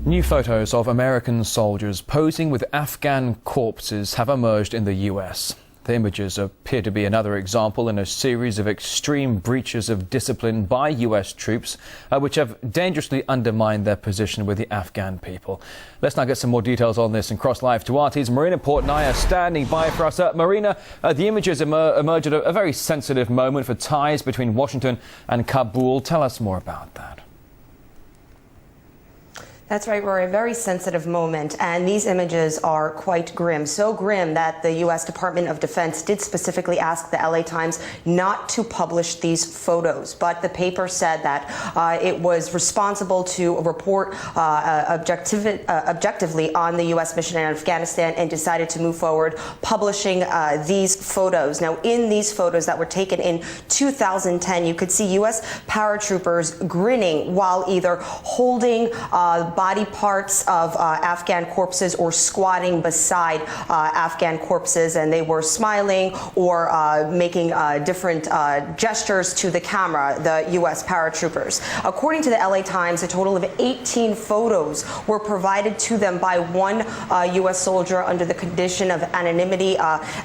New photos of American soldiers posing with Afghan corpses have emerged in the US. The images appear to be another example in a series of extreme breaches of discipline by US troops, which have dangerously undermined their position with the Afghan people. Let's now get some more details on this and cross live to RT's Marina Portnaya standing by for us. Marina, the images emerge at a very sensitive moment for ties between Washington and Kabul. Tell us more about that. That's right, Rory. A very sensitive moment, and these images are quite grim. So grim that the U.S. Department of Defense did specifically ask the LA Times not to publish these photos. But the paper said that it was responsible to report objectively on the U.S. mission in Afghanistan and decided to move forward publishing these photos. Now, in these photos that were taken in 2010, you could see U.S. paratroopers grinning while either holding body parts of Afghan corpses or squatting beside Afghan corpses, and they were smiling or making different gestures to the camera, the U.S. paratroopers. According to the LA Times, a total of 18 photos were provided to them by one U.S. soldier under the condition of anonymity,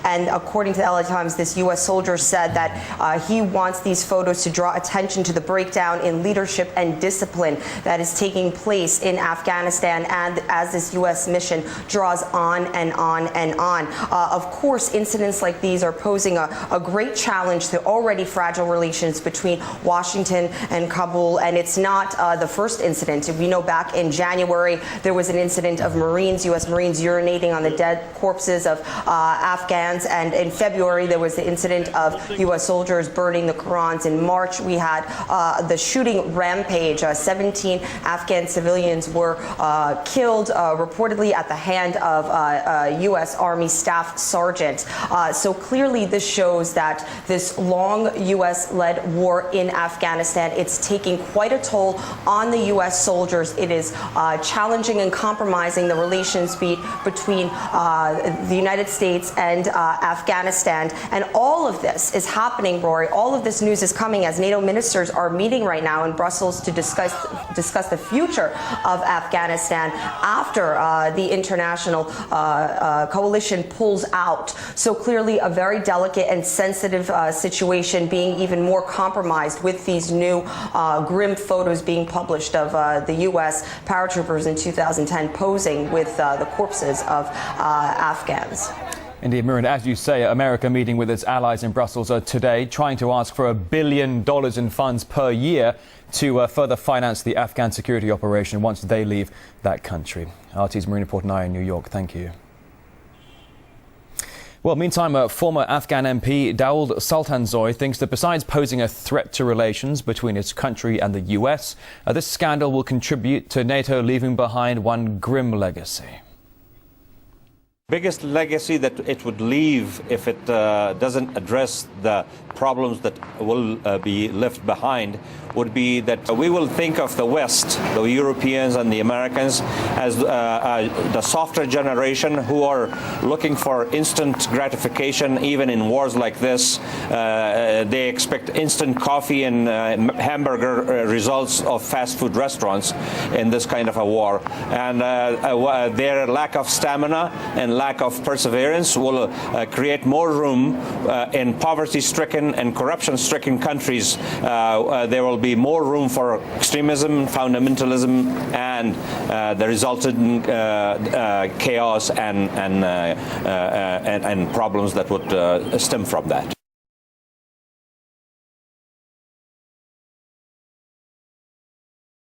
and according to the LA Times, this U.S. soldier said that he wants these photos to draw attention to the breakdown in leadership and discipline that is taking place in Afghanistan, and as this U.S. mission draws on and on and on. Of course, incidents like these are posing a great challenge to already fragile relations between Washington and Kabul, and it's not the first incident. We know back in January there was an incident of Marines, U.S. Marines, urinating on the dead corpses of Afghans, and in February there was the incident of U.S. soldiers burning the Qurans. In March we had the shooting rampage. 17 Afghan civilians were killed reportedly at the hand of a U.S. Army Staff Sergeant. So clearly this shows that this long U.S.-led war in Afghanistan, it's taking quite a toll on the U.S. soldiers. It is challenging and compromising the relations between the United States and Afghanistan. And all of this is happening, Rory. All of this news is coming as NATO ministers are meeting right now in Brussels to discuss the future of Afghanistan after the international coalition pulls out. So clearly a very delicate and sensitive situation, being even more compromised with these new grim photos being published of the U.S. paratroopers in 2010 posing with the corpses of Afghans. Indeed, Marina, as you say, America meeting with its allies in Brussels today, trying to ask for $1 billion in funds per year to further finance the Afghan security operation once they leave that country. RT's Marina Portnaya in New York. Thank you. Well, meantime, former Afghan MP Dawood Sultanzoy thinks that besides posing a threat to relations between his country and the US, this scandal will contribute to NATO leaving behind one grim legacy. Biggest legacy that it would leave if it doesn't address the problems that will be left behind would be that we will think of the West, the Europeans and the Americans, as the softer generation who are looking for instant gratification. Even in wars like this, they expect instant coffee and hamburger results of fast food restaurants in this kind of a war. And their lack of stamina and lack of perseverance will create more room in poverty-stricken and corruption-stricken countries. There will be more room for extremism, fundamentalism, and the resultant chaos and problems that would stem from that.